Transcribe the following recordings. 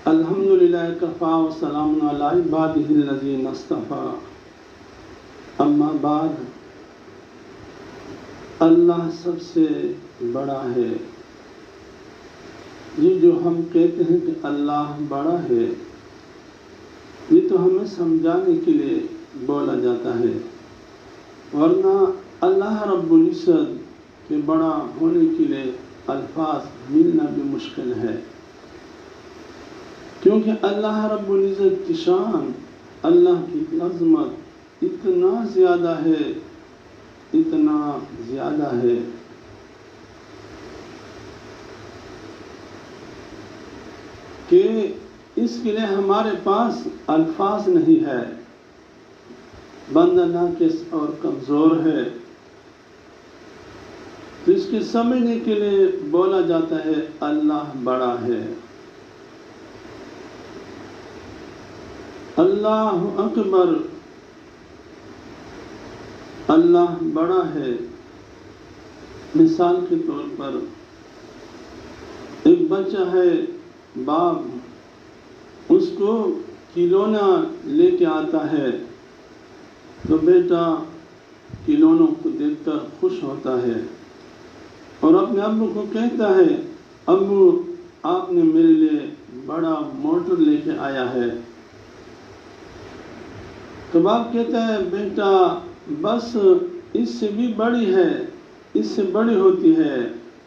الحمدللہ کفا وسلام علی عبادہ الذین اصطفیٰ اما بعد اللہ سب سے بڑا ہے۔ یہ جو ہم کہتے ہیں کہ اللہ بڑا ہے، یہ تو ہمیں سمجھانے کے لیے بولا جاتا ہے، ورنہ اللہ رب العزت کے بڑا ہونے کے لیے الفاظ ملنا بھی مشکل ہے، کیونکہ اللہ رب العزت کی شان، اللہ کی عظمت اتنا زیادہ ہے، اتنا زیادہ ہے کہ اس کے لیے ہمارے پاس الفاظ نہیں ہے۔ بندہ ناقص اور کمزور ہے، تو اس کے سمجھنے کے لیے بولا جاتا ہے اللہ بڑا ہے۔ اللہ اکبر، اللہ بڑا ہے۔ مثال کے طور پر ایک بچہ ہے، باپ اس کو کھلونا لے کے آتا ہے، تو بیٹا کھلونوں کو دیکھ کر خوش ہوتا ہے اور اپنے ابو کو کہتا ہے، ابو آپ نے میرے لیے بڑا موٹر لے کے آیا ہے۔ تو باپ کہتا ہے، بیٹا بس اس سے بھی بڑی ہے، اس سے بڑی ہوتی ہے،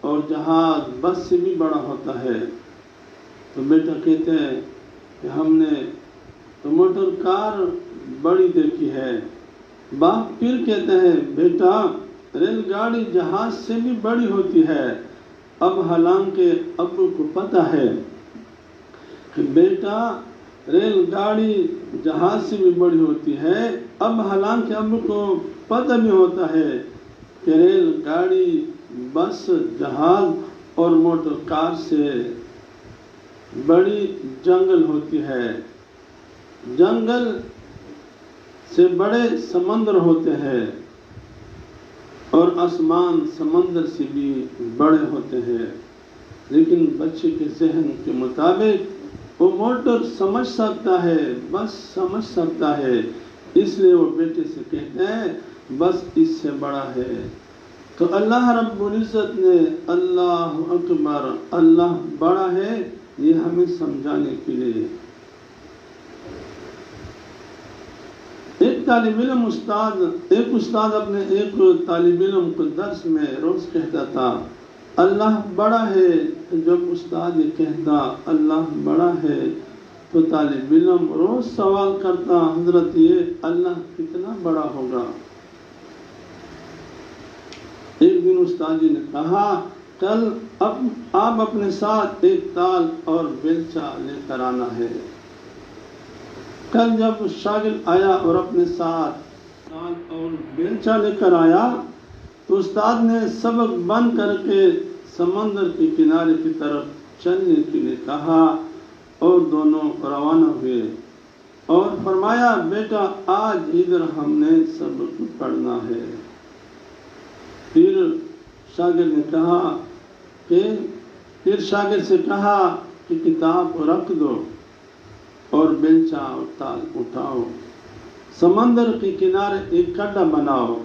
اور جہاز بس سے بھی بڑا ہوتا ہے۔ تو بیٹا کہتے ہیں کہ ہم نے تو موٹر کار بڑی دیکھی ہے۔ باپ پھر کہتے ہیں، بیٹا ریل گاڑی جہاز سے بھی بڑی ہوتی ہے۔ اب حالانکہ ابو کو پتہ ہے کہ بیٹا ریل گاڑی جہاز سے بھی بڑی ہوتی ہے، اب حالانکہ ابو کو پتہ بھی ہوتا ہے کہ ریل گاڑی، بس، جہاز اور موٹر کار سے بڑی جنگل ہوتی ہے، جنگل سے بڑے سمندر ہوتے ہیں، اور آسمان سمندر سے بھی بڑے ہوتے ہیں۔ لیکن بچے کے ذہن کے مطابق وہ موٹر سمجھ سکتا ہے، بس سمجھ سکتا ہے، اس لیے وہ بیٹے سے کہتے ہیں بس اس سے بڑا ہے۔ تو اللہ رب العزت نے اللہ اکبر، اللہ بڑا ہے، یہ ہمیں سمجھانے کے لیے۔ ایک طالب علم ایک استاد اپنے ایک طالب علم کو درس میں روز کہتا تھا اللہ بڑا ہے۔ جب استاد یہ کہتا اللہ بڑا ہے تو طالب علم روز سوال کرتا، حضرت یہ اللہ کتنا بڑا ہوگا؟ ایک دن استاد جی نے کہا، کل آپ اپنے ساتھ ایک تال اور بیلچہ لے کر آنا ہے۔ کل جب شاگرد آیا اور اپنے ساتھ تال اور بیلچہ لے کر آیا تو استاد نے سبق بند کر کے سمندر کے کنارے کی طرف چلنے کے لیے کہا، اور دونوں روانہ ہوئے اور فرمایا، بیٹا آج ادھر ہم نے سبق پڑھنا ہے۔ پھر شاگرد سے کہا کہ کتاب رکھ دو اور بیلچہ اور تال اٹھاؤ، سمندر کے کنارے ایک کھڈا بناؤ۔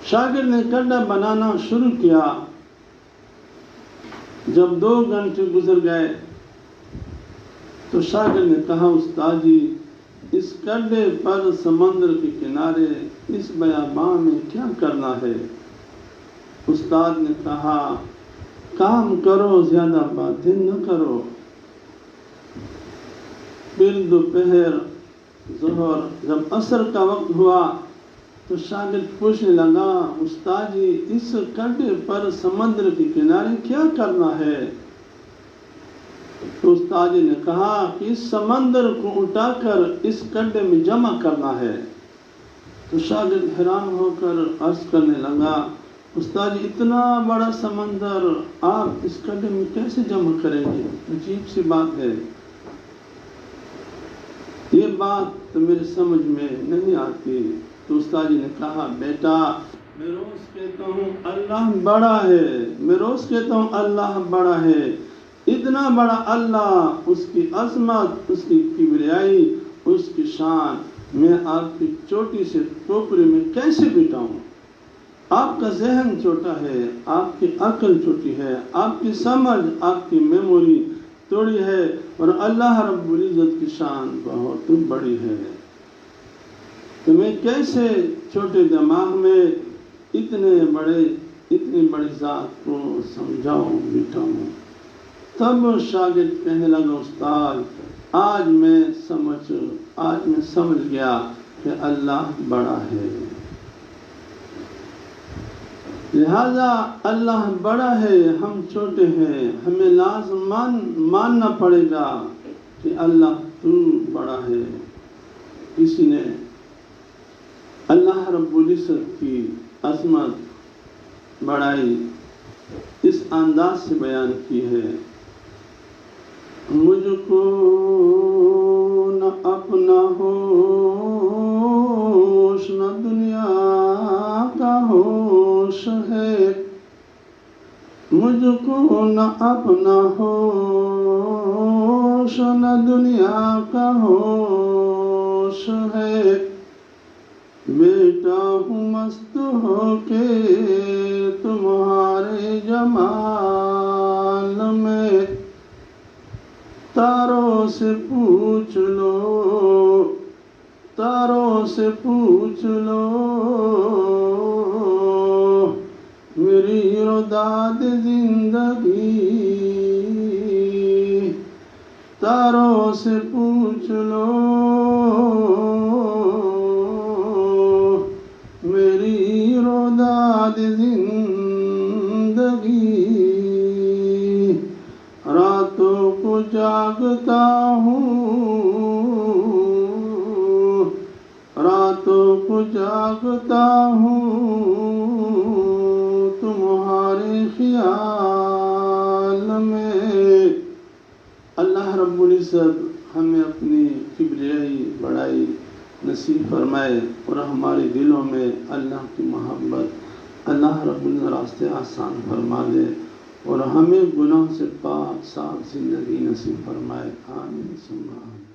شاگرد نے کھڈا بنانا شروع کیا۔ جب 2 گھنٹے گزر گئے تو شاگرد نے کہا، استاد جی اس کھڈے پر سمندر کے کنارے اس بیابان میں کیا کرنا ہے؟ استاد نے کہا، کام کرو، زیادہ باتیں نہ کرو۔ پھر دوپہر، ظہر، جب عصر کا وقت ہوا تو شاگرد پوچھنے لگا، استاد جی اس کھڈے پر سمندر کے کنارے کیا کرنا ہے؟ تو استاد جی نے کہا کہ اس سمندر کو اٹھا کر اس کھڈے میں جمع کرنا ہے۔ تو شاگرد حیران ہو کر عرض کرنے لگا، استاد جی اتنا بڑا سمندر آپ اس کھڈے میں کیسے جمع کریں گے؟ عجیب سی بات ہے، یہ بات تو میرے سمجھ میں نہیں آتی۔ تو استاد جی نے کہا، بیٹا میں روز کہتا ہوں اللہ بڑا ہے، میں روز کہتا ہوں اللہ بڑا ہے، اتنا بڑا اللہ، اس کی عظمت، اس کی کبریائی، اس کی شان میں آپ کی چھوٹی سے ٹوکری میں کیسے بٹاؤں؟ آپ کا ذہن چھوٹا ہے، آپ کی عقل چھوٹی ہے، آپ کی سمجھ، آپ کی میموری تھوڑی ہے، اور اللہ رب العزت کی شان بہت بڑی ہے۔ تو میں کیسے چھوٹے دماغ میں اتنی بڑی ذات کو سمجھاؤں، بٹھاؤں؟ تب شاگرد کہنے لگا استاد آج میں سمجھ گیا کہ اللہ بڑا ہے، لہذا اللہ بڑا ہے، ہم چھوٹے ہیں، ہمیں لازم ماننا پڑے گا کہ اللہ تو بڑا ہے۔ کسی نے اللہ رب العزت کی عظمت، بڑائی اس انداز سے بیان کی ہے: مجھ کو نہ اپنا ہوش نہ دنیا کا ہوش ہے، مجھ کو نہ اپنا ہوش نہ دنیا کا ہوش ہے، بیٹا ہوں مست ہو کے تمہارے جمال میں، تاروں سے پوچھ لو، تاروں سے پوچھ لو، میری رداد زندگی، تاروں سے پوچھ لو، میری رداد زندگی، راتوں کو جاگتا ہوں، راتوں کو جاگتا ہوں تمہارے خیال میں۔ اللہ رب العزت ہمیں اپنی کبریائی، بڑائی نصیب فرمائے، اور ہمارے دلوں میں اللہ کی محبت، اللہ رب العزت راستے آسان فرما دے، اور ہمیں گناہ سے پاک صاف زندگی نصیب فرمائے۔ آمین ثم آمین۔